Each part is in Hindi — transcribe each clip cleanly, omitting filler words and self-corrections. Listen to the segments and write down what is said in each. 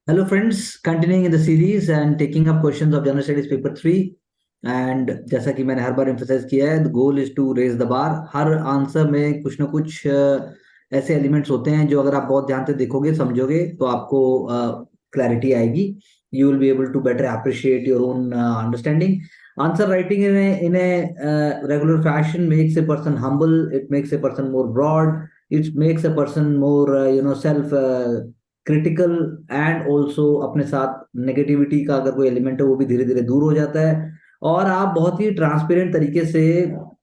Hello, friends. Continuing in the series and taking up questions of General Studies Paper 3. And जैसा कि मैंने हर बार एम्फेसाइज किया है, the goal is to raise the bar. हर आंसर में कुछ ना कुछ ऐसे एलिमेंट्स होते हैं जो अगर आप बहुत ध्यान से देखोगे, समझोगे, तो आपको क्लैरिटी आएगी. You will be able to better appreciate your own understanding. Answer writing in a regular fashion makes a person humble. It makes a person more broad. It makes a person more self critical. And also अपने साथ नेगेटिविटी का अगर कोई एलिमेंट है वो भी धीरे धीरे दूर हो जाता है. और आप बहुत ही ट्रांसपेरेंट तरीके से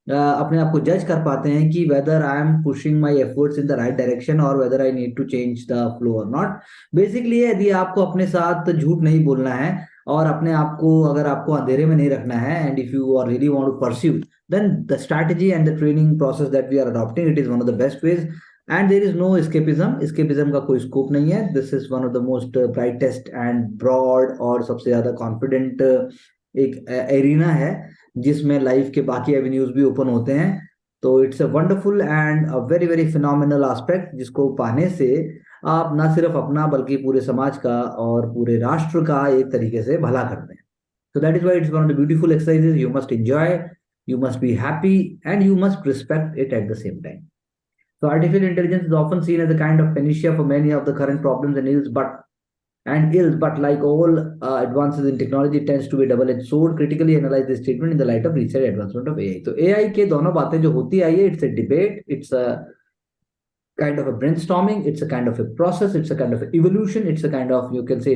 अपने आप को जज कर पाते हैं कि whether I am pushing my efforts in the right direction और whether I need to change the flow और नॉट. बेसिकली यदि आपको अपने साथ झूठ नहीं बोलना है और अपने आप को अगर आपको अंधेरे में नहीं रखना है, and if you are really want to pursue, then the strategy and the training process that we are adopting, it is one of the best ways. And there is no escapism. Escapism का कोई स्कोप नहीं है. This is one of the most brightest and broad और सबसे ज्यादा कॉन्फिडेंट एक एरिना है जिसमें लाइफ के बाकी एवेन्यूज भी ओपन होते हैं. तो it's a wonderful and a very very phenomenal aspect जिसको पाने से आप ना सिर्फ अपना बल्कि पूरे समाज का और पूरे राष्ट्र का एक तरीके से भला करते हैं. So that is why it's one of the beautiful exercises. You must enjoy, you must be happy, and you must respect it at the same time. So artificial intelligence is often seen as a kind of panacea for many of the current problems and ills, but like all advances in technology, it tends to be a double-edged sword. Critically analyze this statement in the light of recent advancement of AI. तो AI के दोनों बातें जो होती आई है, it's a debate, it's a kind of a brainstorming, it's a kind of a process, it's a kind of evolution, it's a kind of, you can say,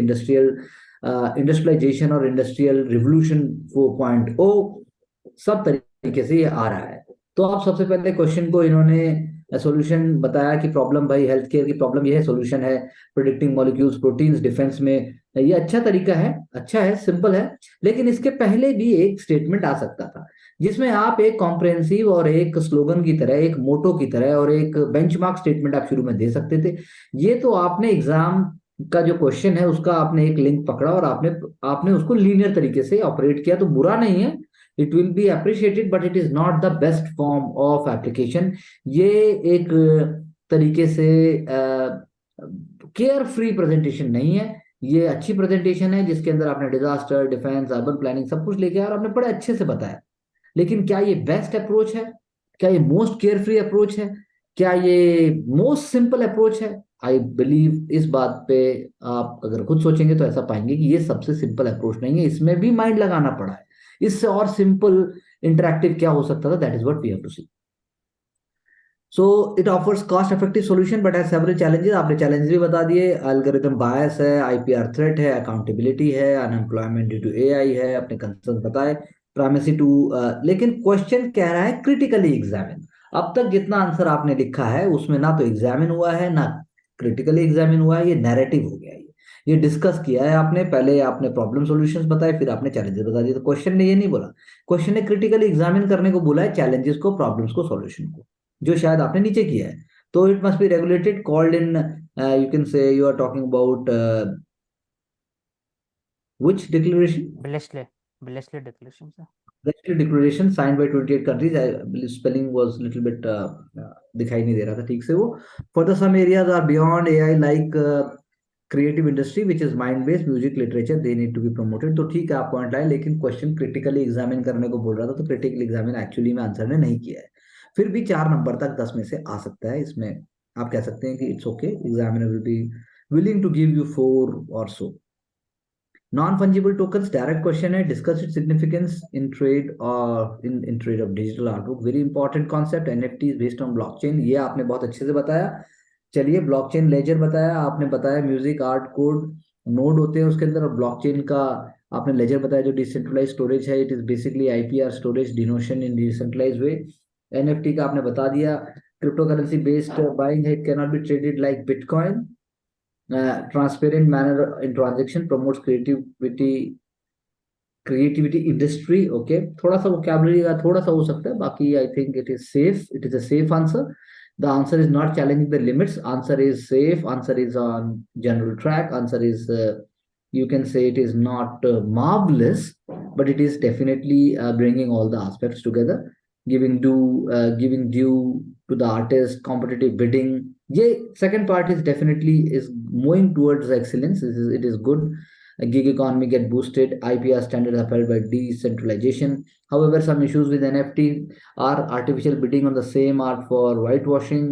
industrialization or industrial revolution 4.0. सब तरीके से ये आ रहा है. तो आप सबसे पहले क्वेश्चन को इन्होंने सॉल्यूशन बताया कि प्रॉब्लम भाई हेल्थ केयर की प्रॉब्लम ये है, सॉल्यूशन है प्रिडिक्टिंग मॉलिक्यूल्स प्रोटीन्स डिफेंस में. ये अच्छा तरीका है, अच्छा है, सिंपल है. लेकिन इसके पहले भी एक स्टेटमेंट आ सकता था जिसमें आप एक कॉम्प्रहेंसिव और एक स्लोगन की तरह, एक मोटो की तरह और एक बेंचमार्क स्टेटमेंट आप शुरू में दे सकते थे. ये तो आपने एग्जाम का जो क्वेश्चन है उसका आपने एक लिंक पकड़ा और आपने आपने उसको लीनियर तरीके से ऑपरेट किया. तो बुरा नहीं है, it will be appreciated, but it is not the best form of application. ये एक तरीके से केयर फ्री प्रेजेंटेशन नहीं है. ये अच्छी प्रेजेंटेशन है जिसके अंदर आपने डिजास्टर, डिफेंस, अर्बन प्लानिंग सब कुछ लेके आया और आपने बड़े अच्छे से बताया. लेकिन क्या ये बेस्ट अप्रोच है? क्या ये मोस्ट केयर फ्री अप्रोच है? क्या ये मोस्ट सिंपल अप्रोच है? आई बिलीव इस बात पे आप अगर खुद सोचेंगे तो ऐसा पाएंगे कि ये सबसे सिंपल अप्रोच नहीं है, इसमें भी माइंड लगाना पड़ा है. इससे और सिंपल इंटरैक्टिव क्या हो सकता था? That is what we have to see. So it offers cost effective solution but has several challenges. आपने चैलेंजेस भी बता दिए. एल्गोरिथम बायस है, आईपीआर थ्रेट है, अकाउंटेबिलिटी है, अनएम्प्लॉयमेंट ड्यू टू एआई है, अपने कंसर्न बताए, प्राइमेसी टू. लेकिन क्वेश्चन कह रहा है क्रिटिकली एग्जामिन. अब तक जितना आंसर आपने लिखा है उसमें ना तो एग्जामिन हुआ है ना क्रिटिकली एग्जामिन हुआ है. ये नैरेटिव हो गया. ये डिस्कस किया है आपने. पहले आपने प्रॉब्लम सॉल्यूशंस बताए, फिर आपने चैलेंजेस बता दिए. तो क्वेश्चन ने ये नहीं बोला. क्वेश्चन ने क्रिटिकली एग्जामिन करने को बोला है, चैलेंजेस को, प्रॉब्लम्स को, सॉल्यूशन को, जो शायद आपने नीचे किया है. तो it must be regulated, called in, you can say you are talking about which declaration? Bletchley declaration, sir. Actually declaration signed by 28 countries. I believe spelling was little bit दिखाई नहीं दे रहा था ठीक से वो. For the some areas are beyond AI like creative industry which is mind based music literature, they need to be promoted. तो ठीक है, आप पॉइंट लाए, लेकिन क्वेश्चन क्रिटिकली एग्जामिन करने को बोल रहा था. तो क्रिटिकली एग्जामिन एक्चुअली में आंसर ने नहीं किया है. फिर भी 4 नंबर तक 10 में से आ सकता है. इसमें आप कह सकते हैं कि it's okay, examiner will be willing to give you 4 or so. Non fungible tokens direct question है. Discuss it significance in trade और in trade of digital artwork. Very important concept. NFT is based on blockchain. ये आपने बहुत अच्छे से बताया. चलिए, ब्लॉकचेन लेजर बताया आपने, बताया म्यूजिक आर्ट कोड नोड होते हैं उसके अंदर, और ब्लॉकचेन का आपने लेजर बताया जो डिसेंट्रलाइज स्टोरेज है. It is basically IPR storage denotation in decentralise way. NFT का आपने बता दिया. क्रिप्टो करेंसी बेस्ड बाइंग है, it cannot be traded like Bitcoin. Transparent manner in transaction promotes creativity industry. Okay, थोड़ा सा vocabulary का थोड़ा सा हो सकता है, बाकी I think it is safe. It is a safe answer. The answer is not challenging the limits. Answer is safe. Answer is on general track. Answer is you can say it is not marvelous, but it is definitely bringing all the aspects together, giving due to the artist, competitive bidding, ये second part is definitely is moving towards excellence. It is good. A gig economy get boosted. IPR standards upheld by decentralization. However, some issues with NFT are artificial bidding on the same art for whitewashing,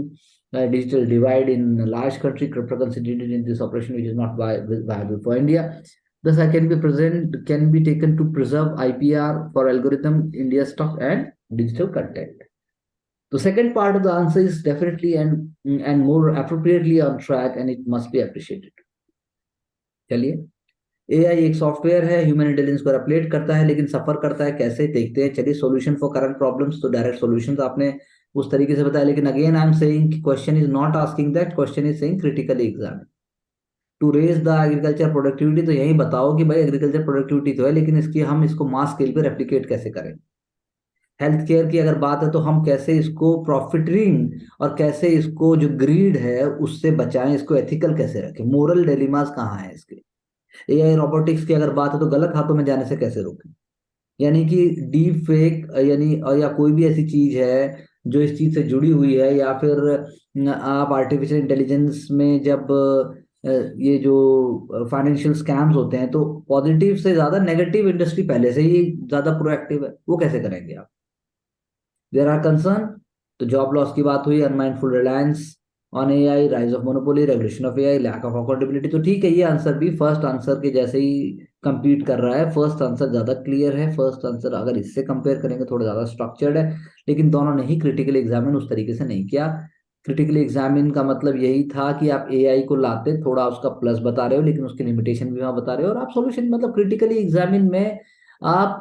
digital divide in a large country, cryptocurrency needed in this operation, which is not viable for India. Thus, I can be taken to preserve IPR for algorithm, India stock, and digital content. The second part of the answer is definitely and more appropriately on track, and it must be appreciated. चलिए, एआई एक सॉफ्टवेयर है, ह्यूमन इंटेलिजेंस को रिप्लेट करता है, लेकिन सफर करता है कैसे देखते हैं. चलिए, सॉल्यूशन फॉर करंट प्रॉब्लम्स, तो डायरेक्ट सॉल्यूशन तो आपने उस तरीके से बताया, लेकिन again I am saying question is not asking that, question is saying critically exam to raise the agriculture productivity. तो यही बताओ कि भाई एग्रीकल्चर प्रोडक्टिविटी तो है, लेकिन इसकी हम इसको मास स्केल पे रेप्लिकेट कैसे करें. हेल्थ केयर की अगर बात है तो हम कैसे इसको प्रॉफिटिंग और कैसे इसको जो ग्रीड है उससे बचाएं, इसको एथिकल कैसे रखें, मोरल डिलेमास कहाँ है इसके. एआई रोबोटिक्स की अगर बात है तो गलत हाथों में जाने से कैसे रोकें. यानी कि डीप फेक यानी और या कोई भी ऐसी चीज है जो इस चीज से जुड़ी हुई है, या फिर आप आर्टिफिशियल इंटेलिजेंस में जब ये जो फाइनेंशियल स्कैम्स होते हैं तो पॉजिटिव से ज्यादा नेगेटिव इंडस्ट्री पहले से ही ज्यादा प्रोएक्टिव है, वो कैसे करेंगे आप. There are concern. तो जॉब लॉस की बात हुई, unmindful reliance on AI, rise of monopoly, regulation of AI, lack of accountability. तो ठीक है, ये आंसर भी फर्स्ट आंसर के जैसे ही कंपीट कर रहा है. फर्स्ट आंसर ज्यादा क्लियर है, फर्स्ट आंसर अगर इससे कंपेयर करेंगे थोड़ा ज्यादा स्ट्रक्चर्ड है, लेकिन दोनों ने ही क्रिटिकली एग्जामिन उस तरीके से नहीं किया. क्रिटिकली एग्जामिन का मतलब यही था कि आप एआई को लाते, थोड़ा उसका प्लस बता रहे हो, लेकिन उसकी लिमिटेशन भी वहां बता रहे हो, और आप सॉल्यूशन मतलब क्रिटिकली एग्जामिन में आप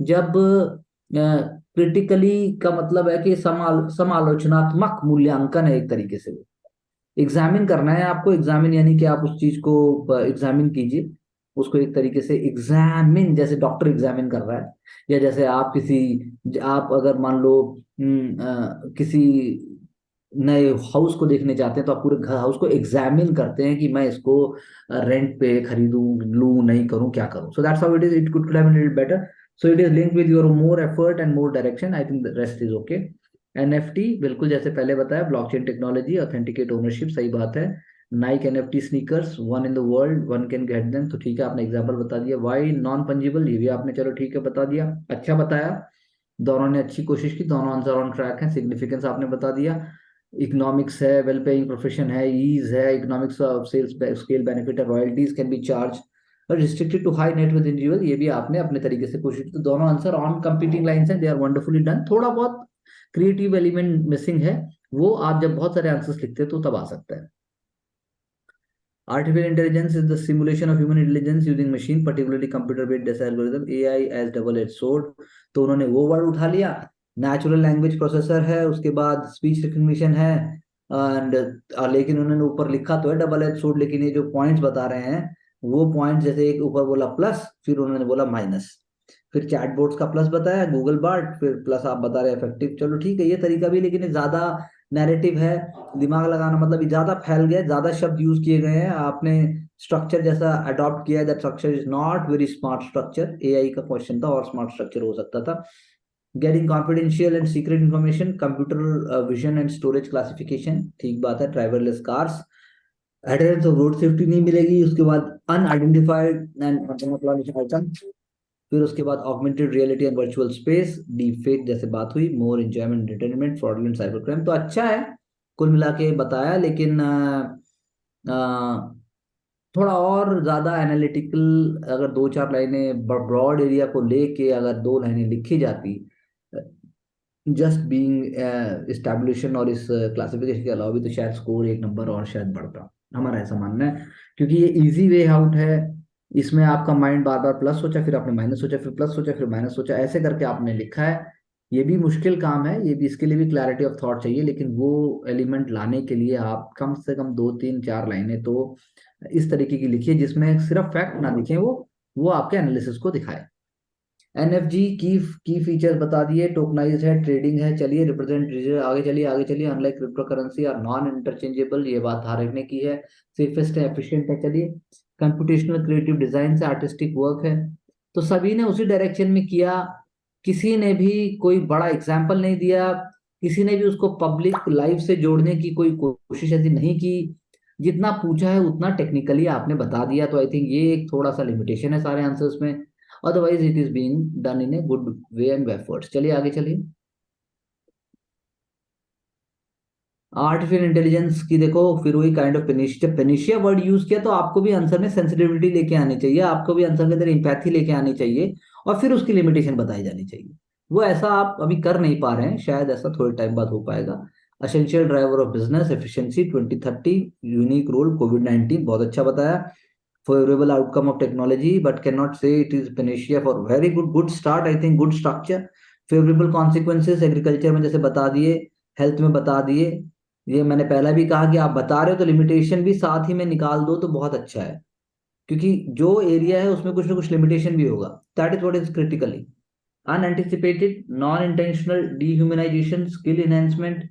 जब क्रिटिकली का मतलब है कि समालोचनात्मक मूल्यांकन है एक तरीके से. एग्जामिन करना है आपको, एग्जामिन यानी कि आप उस चीज को एग्जामिन कीजिए, उसको एक तरीके से एग्जामिन, जैसे डॉक्टर एग्जामिन कर रहा है, या जैसे आप अगर मान लो किसी नए हाउस को देखने जाते हैं तो आप पूरे घर हाउस को एग्जामिन करते हैं कि मैं इसको रेंट पे खरीदूं, लूं, नहीं करूं, क्या करूं. So that's how it is. It could have been little better. So it is linked with your more effort and more direction. I think the rest is okay. NFT बिल्कुल जैसे पहले बताया, ब्लॉकचेन टेक्नोलॉजी, ऑथेंटिकेट ओनरशिप, सही बात है. Naik NFT sneakers, one in the world, one can get them. तो ठीक है, आपने एग्जांपल बता दिया. वाई नॉन पंजिबल, ये भी आपने चलो ठीक है बता दिया, अच्छा बताया. दोनों ने अच्छी कोशिश की, दोनों आंसर ऑन ट्रैक है. सिग्निफिकेंस आपने बता दिया. इकोनॉमिक्स है, वेल पेइंग प्रोफेशन है, ईज है, economics of sales scale benefit है, royalties can be charge restricted to high net with individual. ये भी आपने अपने तरीके से कोशिश की. तो दोनों आंसर ऑन कंपीटिंग लाइंस हैं, दे आर वंडरफुली डन. थोड़ा बहुत क्रिएटिव एलिमेंट मिसिंग है, वो आप जब बहुत सारे आंसर्स लिखते हैं तो तब आ सकता है. Artificial intelligence is the simulation of human intelligence using machine, particularly computer-based algorithm, AI as double-edged sword. तो उन्होंने वो वर्ड उठा लिया. नेचुरल लैंग्वेज प्रोसेसर है, उसके बाद स्पीच रिकग्निशन है, एंड लेकिन उन्होंने ऊपर लिखा तो है डबल एज सोर्ड, लेकिन ये जो पॉइंट्स बता रहे हैं वो पॉइंट, जैसे एक ऊपर बोला प्लस, फिर उन्होंने बोला माइनस, फिर चैटबॉट्स का प्लस बताया, गूगल बार्ट, फिर प्लस आप बता रहे हैं इफेक्टिव. चलो ठीक है, ये तरीका भी, लेकिन ज्यादा नैरेटिव है, दिमाग लगाना मतलब ज्यादा फैल गया, ज्यादा शब्द यूज किए गए हैं. आपने स्ट्रक्चर जैसा अडॉप्ट किया है, that structure is not very smart structure. AI का क्वेश्चन था और स्मार्ट स्ट्रक्चर हो सकता था. Getting confidential and secret information, computer vision and storage classification, ठीक बात है. Driverless cars, adherence of road safety नहीं मिलेगी. उसके बाद अनआइडेंटिफाइड एंड आइटम, फिर उसके बाद augmented reality and virtual space, deep fake जैसे बात हुई, more enjoyment entertainment, fraudulent cyber crime. तो अच्छा है, कुल मिला के बताया, लेकिन थोड़ा और ज्यादा एनालिटिकल, अगर दो चार लाइनें ब्रॉड एरिया को लेके अगर दो लाइनें लिखी जाती, जस्ट बीइंग एस्टैब्लिशन और इस क्लासिफिकेशन के अलावा भी, तो शायद स्कोर एक नंबर और शायद बढ़ता. हमारा ऐसा मानना है, क्योंकि ये इजी वे आउट है. इसमें आपका माइंड बार बार प्लस सोचा, फिर आपने माइनस सोचा, फिर प्लस सोचा, फिर माइनस सोचा, ऐसे करके आपने लिखा है. ये भी मुश्किल काम है, ये भी, इसके लिए भी क्लैरिटी ऑफ थॉट चाहिए, लेकिन वो एलिमेंट लाने के लिए आप कम से कम 2 3 4 लाइनें तो इस तरीके की लिखिए जिसमें सिर्फ फैक्ट ना दिखे, वो आपके एनालिसिस को दिखाए. एनएफजी की फीचर्स बता दिए. टोकनाइज्ड है, ट्रेडिंग है. चलिए, रिप्रेजेंट, आगे चलिए आगे चलिए. अनलाइक क्रिप्टो करेंसी और नॉन इंटरचेंजेबल, ये बात ध्यान रखने की है. सेफेस्ट है, एफिशिएंट है. चलिए, कंप्यूटेशनल क्रिएटिव डिजाइन से आर्टिस्टिक वर्क है. तो सभी ने उसी डायरेक्शन में किया, किसी ने भी कोई बड़ा एग्जाम्पल नहीं दिया, किसी ने भी उसको पब्लिक लाइफ से जोड़ने की कोई कोशिश ऐसी नहीं की। जितना पूछा है उतना टेक्निकली आपने बता दिया, तो आई थिंक ये एक थोड़ा सा लिमिटेशन है सारे आंसर्स में। Otherwise it is being done in a good way and efforts. चलिए आगे चलिए। आर्टिफिशियल इंटेलिजेंस की देखो, फिर वही kind of panacea, panacea word use किया तो आपको भी आंसर में सेंसिटिविटी लेके आनी चाहिए, आपको भी आंसर के अंदर इंपैथी लेके आनी चाहिए, और फिर उसकी लिमिटेशन बताई जानी चाहिए। वो ऐसा आप अभी कर नहीं पा रहे हैं, शायद ऐसा थोड़े टाइम बाद हो पाएगा। Essential driver of business efficiency 2030, unique role Covid 19, बहुत अच्छा बताया। favorable outcome of technology but cannot say it is panacea for very good start, I think good structure। favorable consequences agriculture में जैसे बता दिए, हेल्थ में बता दिए। ये मैंने पहला भी कहा कि आप बता रहे हो तो लिमिटेशन भी साथ ही में निकाल दो तो बहुत अच्छा है, क्योंकि जो एरिया है उसमें कुछ ना कुछ लिमिटेशन भी होगा। That is what is critically unanticipated non-intentional dehumanization, skill enhancement,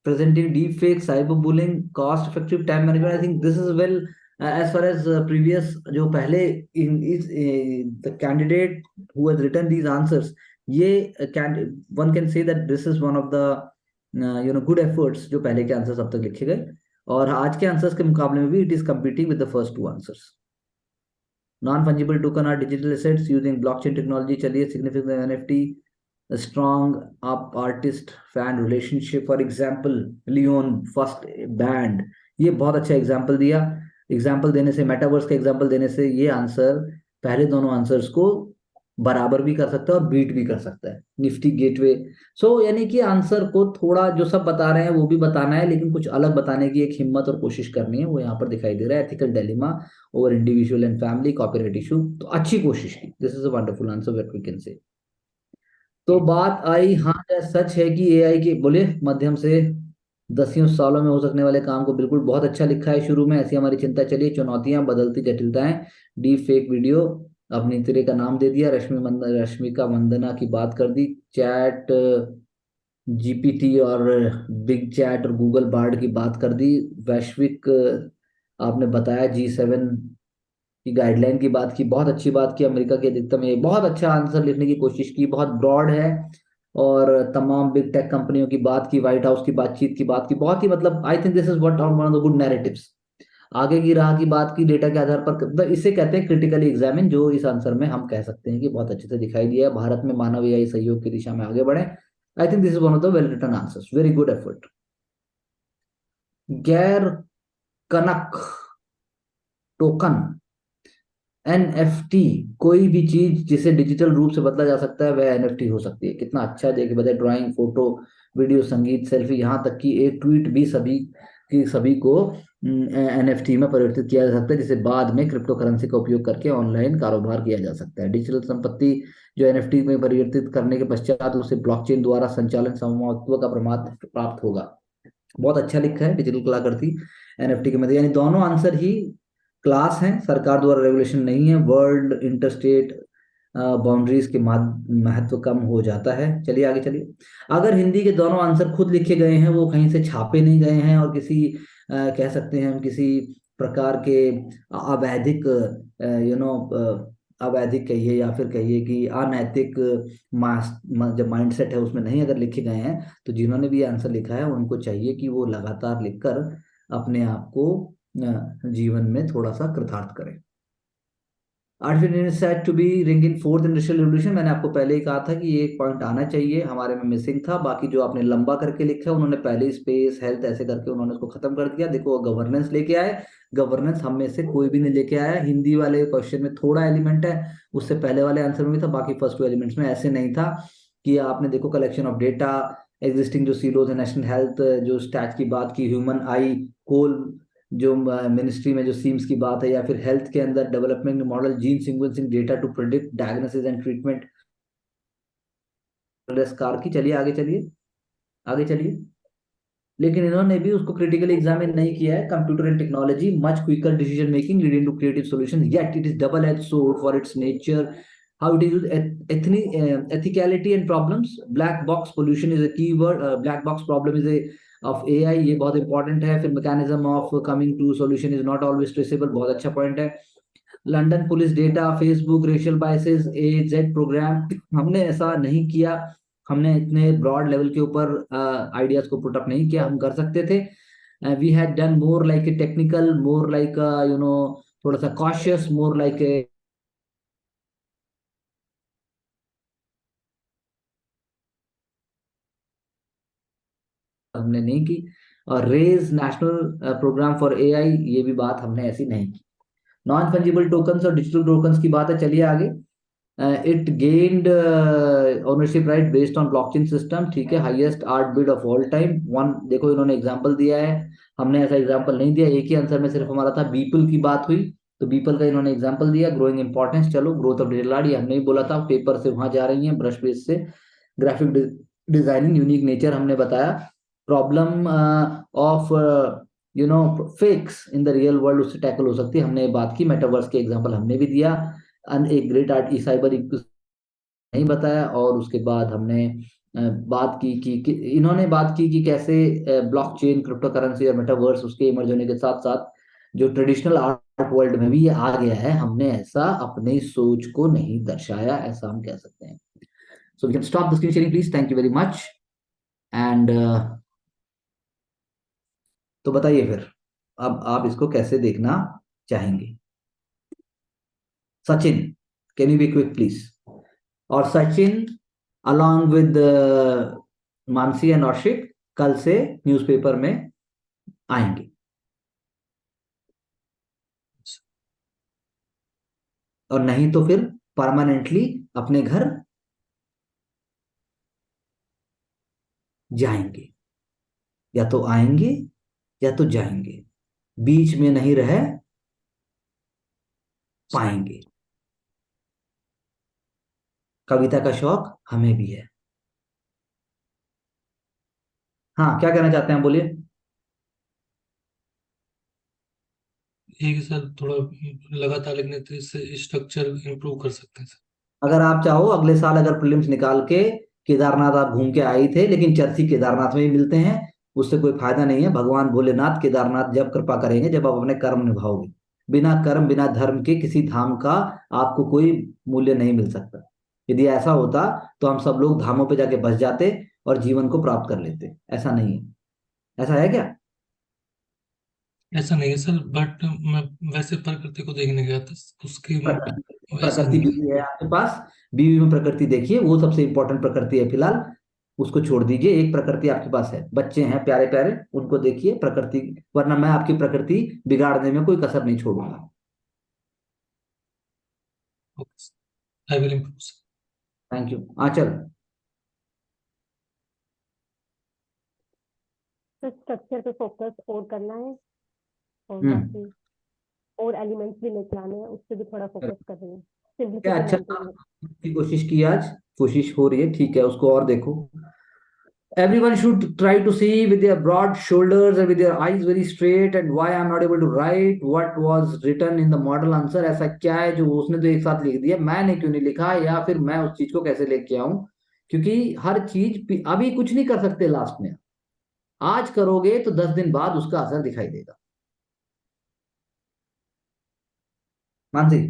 presenting deep fake, cyberbullying, cost effective time management। I think this is well as far as previous जो पहले in is the candidate who has written these answers, ये can one can say that this is one of the good efforts जो पहले के आंसर्स अब तक लिखे गए, और आज के आंसर्स के मुकाबले में भी it is competing with the first two answers। Non fungible token are digital assets using blockchain technology. चलिए significant NFT, strong up artist fan relationship, for example Leon first band, ये बहुत अच्छा एग्जांपल दिया। एग्जांपल देने से, मेटावर्स का एग्जांपल देने से ये आंसर पहले दोनों आंसर्स को बराबर भी कर सकता है और बीट भी कर सकता है। निफ्टी गेटवे, सो यानी कि आंसर को थोड़ा जो सब बता रहे हैं वो भी बताना है, लेकिन कुछ अलग बताने की एक हिम्मत और कोशिश करनी है, वो यहाँ पर दिखाई दे रहा है। Ethical dilemma over individual and family, copyright issue, तो अच्छी कोशिश की। This is a wonderful answer what we can say. तो बात आई, हाँ क्या सच है कि एआई के बोले माध्यम से दसियों सालों में हो सकने वाले काम को, बिल्कुल बहुत अच्छा लिखा है शुरू में, ऐसी हमारी चिंता। चलिए चुनौतियां, बदलती जटिलताएं, डीप फेक वीडियो, अपनी तेरे का नाम दे दिया, रश्मिका मंदना की बात कर दी, चैट जीपीटी और बिग चैट और गूगल बार्ड की बात कर दी, वैश्विक आपने बताया G7 की गाइडलाइन की बात की, बहुत अच्छी बात की, अमेरिका के अधिकतम, ये बहुत अच्छा आंसर लिखने की कोशिश की, बहुत ब्रॉड है, और तमाम बिग टेक कंपनियों की बात की, व्हाइट हाउस की बातचीत की बात की, बहुत ही मतलब आई think this is what one of the good narratives. आगे की राह की बात की डेटा के आधार पर, मतलब इसे कहते हैं क्रिटिकली एग्जामिन, जो इस आंसर में हम कह सकते हैं कि बहुत अच्छे से दिखाई दिया है। भारत में मानव एआई सहयोग की दिशा में आगे बढ़े, I think this is one of the well written answers, very good effort. गैर कनक टोकन एनएफटी, कोई भी चीज जिसे डिजिटल रूप से बदला जा सकता है वह एनएफटी हो सकती है। कितना अच्छा देखिए बताए, ड्राइंग, फोटो, वीडियो, संगीत, सेल्फी, यहाँ तक कि एक ट्वीट भी सभी को एनएफटी में परिवर्तित किया जा सकता है, जिसे बाद में क्रिप्टो करेंसी का उपयोग करके ऑनलाइन कारोबार किया जा सकता है। डिजिटल संपत्ति जो एनएफटी में परिवर्तित करने के पश्चात उसे ब्लॉकचेन द्वारा संचालन स्वामित्व का प्रमाण प्राप्त होगा। बहुत अच्छा लिखा है, डिजिटल कलाकृति एनएफटी के मध्य, यानी दोनों आंसर ही क्लास हैं, सरकार द्वारा रेगुलेशन नहीं है। वर्ल्ड इंटरस्टेट बाउंड्रीज के महत्व कम हो जाता है। चलिए आगे चलिए। अगर हिंदी के दोनों आंसर खुद लिखे गए हैं, वो कहीं से छापे नहीं गए हैं, और किसी कह सकते हैं हम किसी प्रकार के अवैधिक अवैधिक कहिए या फिर कहिए कि अनैतिक जब माइंडसेट है उसमें नहीं अगर लिखे गए हैं, तो जिन्होंने भी आंसर लिखा है उनको चाहिए कि वो लगातार लिखकर अपने आप को जीवन में थोड़ा सा कृतार्थ करें। Artificial set to be ring in fourth industrial revolution, मैंने आपको पहले ही कहा था कि ये एक पॉइंट आना चाहिए, हमारे में मिसिंग था। बाकी जो आपने लंबा करके लिखा है, उन्होंने पहले स्पेस हेल्थ ऐसे करके उन्होंने उसको खत्म कर दिया। देखो गवर्नेंस लेके आए, गवर्नेंस हम में से कोई भी नहीं लेके आया। हिंदी वाले क्वेश्चन में थोड़ा एलिमेंट है, उससे पहले वाले आंसर में भी था, बाकी फर्स्ट टू एलिमेंट्स में ऐसे नहीं था। कि आपने देखो कलेक्शन ऑफ डेटा, एग्जिस्टिंग जो सीलोज है, नेशनल हेल्थ जो स्टैट की बात की, ह्यूमन आई, कोल जो मिनिस्ट्री में जो सीम्स की बात है, या फिर हेल्थ के अंदर development model, gene sequencing data to predict diagnosis and treatment कार की। चलिए आगे चलिए, आगे चलिए। लेकिन इन्होंने भी उसको क्रिटिकली एग्जामिन नहीं किया है। Computer and technology much quicker decision making leading to creative solution, yet it is double edge sword for its nature, how it is used, ethicality and problems, black box pollution is a key word, black box problem is a of AI, ये बहुत इंपॉर्टेंट है। फिर mechanism of coming to solution is not always traceable, बहुत अच्छा पॉइंट है। London police data, Facebook, racial biases, AZ programme, हमने ऐसा नहीं किया, हमने इतने ब्रॉड लेवल के ऊपर आइडियाज को पुट अप नहीं किया, हम कर सकते थे। We had done more like a technical, more like you know थोड़ा सा कॉशियस, मोर लाइक ए हमने नहीं की। और raise national programme for AI, ये भी बात हमने ऐसी नहीं की। नॉन फंजिबल टोकन्स और डिजिटल टोकन्स की बात है, चलिए आगे। It gained ownership right based on blockchain system, ठीक है। Highest art bid of all time one, देखो इन्होंने एग्जांपल दिया है, हमने ऐसा एग्जांपल नहीं दिया। एक ही आंसर में सिर्फ हमारा था बीपल की बात हुई, तो बीपल का इन्होंने एग्जांपल दिया। ग्रोइंग इंपॉर्टेंस, चलो ग्रोथ ऑफ डिजिटल आर्ट ये हमने ही बोला था, पेपर से वहां जा रही है, ब्रश बेस से। ग्राफिक डिजाइनिंग, यूनिक नेचर हमने बताया। Problem of fakes in the real world, उससे टैकल हो सकती है, हमने बात की। मेटावर्स के एग्जांपल हमने भी दिया। एक ग्रेट आर्ट ई साइबर नहीं बताया। और उसके बाद हमने बात की कि इन्होंने बात की कि कैसे ब्लॉकचेन, क्रिप्टो करेंसी और मेटावर्स उसके इमर्ज होने के साथ साथ जो ट्रेडिशनल आर्ट वर्ल्ड में भी ये आ गया है, हमने ऐसा अपनी सोच को नहीं दर्शाया, ऐसा हम कह सकते हैं। So we can stop the screen sharing please, thank you very much. And तो बताइए फिर, अब आप इसको कैसे देखना चाहेंगे? Sachin, can you be quick please? और Sachin along with Mansi and Aushik कल से न्यूज़पेपर में आएंगे, और नहीं तो फिर परमानेंटली अपने घर जाएंगे। या तो आएंगे या तो जाएंगे, बीच में नहीं रह पाएंगे। कविता का शौक हमें भी है। हाँ, क्या कहना चाहते हैं, बोलिए। एक ही साथ थोड़ा लगातार लिखने से इससे स्ट्रक्चर इंप्रूव कर सकते हैं सर। अगर आप चाहो अगले साल अगर प्रीलिम्स निकाल के केदारनाथ आप घूम के आई थे, लेकिन चर्ची केदारनाथ में ही मिलते हैं, उससे कोई फायदा नहीं है। भगवान भोलेनाथ केदारनाथ जब कृपा करेंगे जब आप अपने कर्म निभाओगे। बिना कर्म बिना धर्म के किसी धाम का आपको कोई मूल्य नहीं मिल सकता। यदि ऐसा होता तो हम सब लोग धामों पे जाके बस जाते और जीवन को प्राप्त कर लेते। ऐसा नहीं है। ऐसा है क्या? ऐसा नहीं है सर, बट मैं वैसे प्रकृति को देखने गया था, उसकी ऐसा प्रकृति नहीं है। बीवी है आपके पास, बीवी में प्रकृति देखिए, वो सबसे इंपॉर्टेंट प्रकृति है फिलहाल। उसको छोड़ दीजिए, एक प्रकृति आपके पास है, बच्चे हैं प्यारे प्यारे, उनको देखिए प्रकृति, वरना मैं आपकी प्रकृति बिगाड़ने में कोई कसर नहीं छोड़ूंगा। I will improve sir. Thank you. Aanchal. तो स्ट्रक्चर पे फोकस और करना है, और हम्म। बाकी और एलिमेंट्स भी लेके आने हैं, उस पर भी थोड़ा फोकस कर रही हूँ। क्या सिंपलिसिटी अच्छा मेंटेन। की कोशिश की आज, कोशिश हो रही है, ठीक है, उसको और देखो। Everyone should try to see with their broad shoulders and with their eyes very straight, and why I'm not able to write what was written in the model answer। ऐसा क्या है जो उसने तो एक साथ लिख दिया, मैंने क्यों नहीं लिखा, या फिर मैं उस चीज को कैसे लेके आऊं? क्योंकि हर चीज अभी कुछ नहीं कर सकते लास्ट में। आज करोगे तो 10 दिन बाद उसका असर दिखाई देगा। मानसी।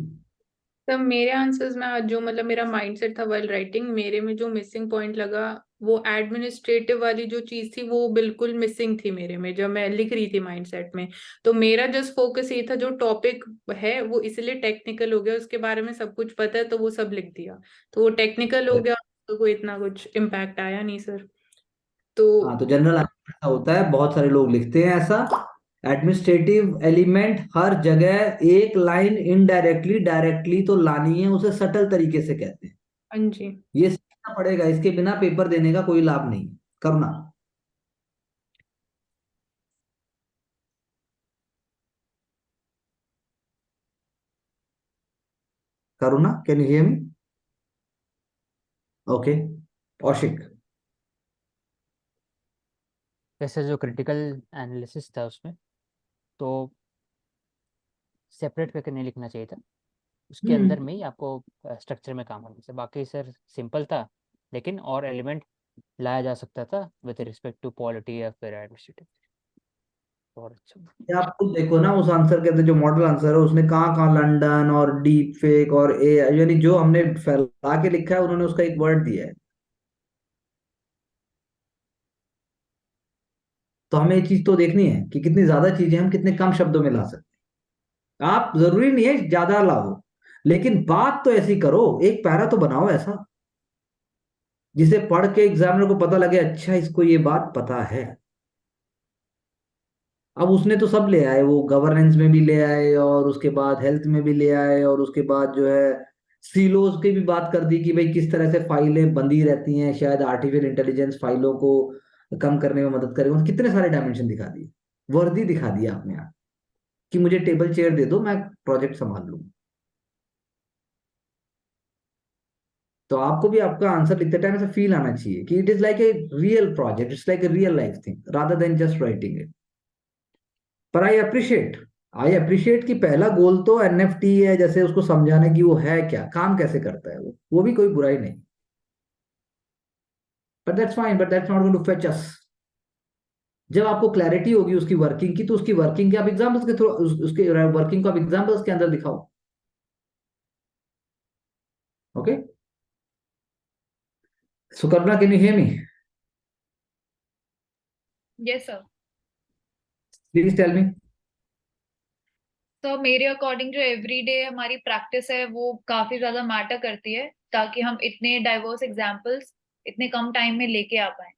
तब मेरे आंसर्स में आज जो मतलब मेरा माइंडसेट था वाइल राइटिंग, मेरे में जो मिसिंग पॉइंट लगा वो एडमिनिस्ट्रेटिव वाली जो चीज थी वो बिल्कुल मिसिंग थी मेरे में जब मैं लिख रही थी माइंडसेट में। तो मेरा जस्ट फोकस ये था जो टॉपिक है वो इसलिए टेक्निकल हो गया, उसके बारे में सब कुछ पता है तो वो सब लिख दिया, तो वो टेक्निकल हो गया, तो कोई इतना कुछ इम्पैक्ट आया नहीं सर। तो हाँ, तो जनरल ऐसा होता है, बहुत सारे लोग लिखते हैं ऐसा। एडमिनिस्ट्रेटिव एलिमेंट हर जगह एक लाइन इनडायरेक्टली डायरेक्टली तो लानी है, उसे सटल तरीके से कहते हैं। हाँ जी। ये सीखना पड़ेगा, इसके बिना पेपर देने का कोई लाभ नहीं है। Karuna. Karuna, can you hear me? Okay. Aushik. वैसे जो क्रिटिकल एनालिसिस था उसमें तो सेपरेट करके नहीं लिखना चाहिए था, उसके अंदर में ही आपको स्ट्रक्चर में काम करना चाहिए। बाकी सर सिंपल था, लेकिन और एलिमेंट लाया जा सकता था विद रिस्पेक्ट टू पॉलिटी या फिर एडमिनिस्ट्रेटिव। और अच्छा ये आप खुद देखो ना, उस आंसर के अंदर जो मॉडल आंसर है उसने कहाँ कहाँ लंदन और डीप फेक और ए, यानी जो हमने फैला के लिखा है उन्होंने उसका एक वर्ड दिया है। तो हमें ये चीज तो देखनी है कि कितनी ज्यादा चीजें हम कितने कम शब्दों में ला सकते हैं। आप जरूरी नहीं है ज्यादा लाओ, लेकिन बात तो ऐसी करो, एक पैरा तो बनाओ ऐसा जिसे पढ़ के एग्जामिनर को पता लगे अच्छा इसको ये बात पता है। अब उसने तो सब ले आए, वो गवर्नेंस में भी ले आए और उसके बाद हेल्थ में भी ले आए और उसके बाद जो है सीलोज की भी बात कर दी कि भाई किस तरह से फाइलें बंदी रहती हैं, शायद आर्टिफिशियल इंटेलिजेंस फाइलों को कम करने में मदद करेगा। कितने सारे डायमेंशन दिखा दिए, वर्दी दिखा दिया आपने आप कि मुझे टेबल चेयर दे दो, मैं प्रोजेक्ट संभाल लूंगा। तो आपको भी आपका आंसर लिखते टाइम ऐसा फील आना चाहिए कि it is like a real project, it's like a real life thing rather than just writing it. पर आई अप्रिशिएट कि पहला गोल तो एनएफटी है, जैसे उसको समझाने की वो है क्या, काम कैसे करता है वो भी कोई बुराई नहीं। But that's fine, but that's not going to fetch us. जब आपको क्लैरिटी होगी उसकी वर्किंग की, तो उसकी वर्किंग के आप एग्जांपल्स के थ्रू उसके वर्किंग को आप एग्जांपल्स के अंदर दिखाओ। Okay, Sukarna, can you hear me? Yes sir. Please tell me. तो मेरे अकॉर्डिंग जो एवरीडे हमारी प्रैक्टिस है वो काफी ज्यादा मैटर करती है, ताकि हम इतने डाइवर्स एग्जांपल्स इतने कम टाइम में लेके आ पाए।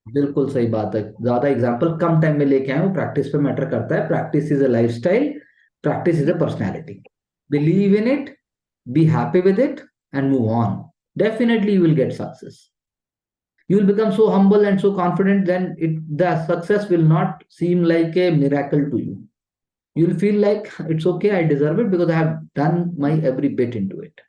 बिल्कुल सही बात है, ज्यादा एग्जाम्पल कम टाइम में लेके आए वो प्रैक्टिस पे मैटर करता है। Practice is a lifestyle, practice is a personality. Believe in it, be happy with it, and move on. Definitely you will get success. You will become so humble and so confident, then the success will not seem like a miracle to you. You will feel like it's okay, I deserve it because I have done my every bit into it.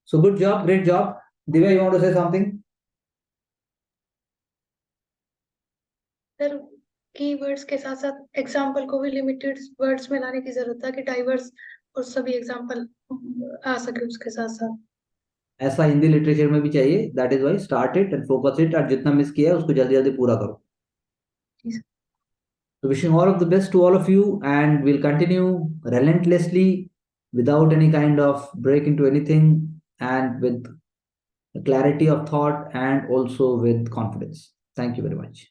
So good job, great job. Divya, you want to say something? Sir keywords के साथ साथ एग्जाम्पल को भी लिमिटेड वर्ड्स में लाने की जरूरत है कि डाइवर्स और सभी एग्जाम्पल आ सके उसके साथ साथ। ऐसा हिंदी लिटरेचर में भी चाहिए। That is why start it and focus it, और जितना मिस किया है उसको जल्दी जल्दी पूरा करो। So wishing all of the best to all of you, and we'll continue relentlessly without any kind of break into anything, and with clarity of thought and also with confidence. Thank you very much.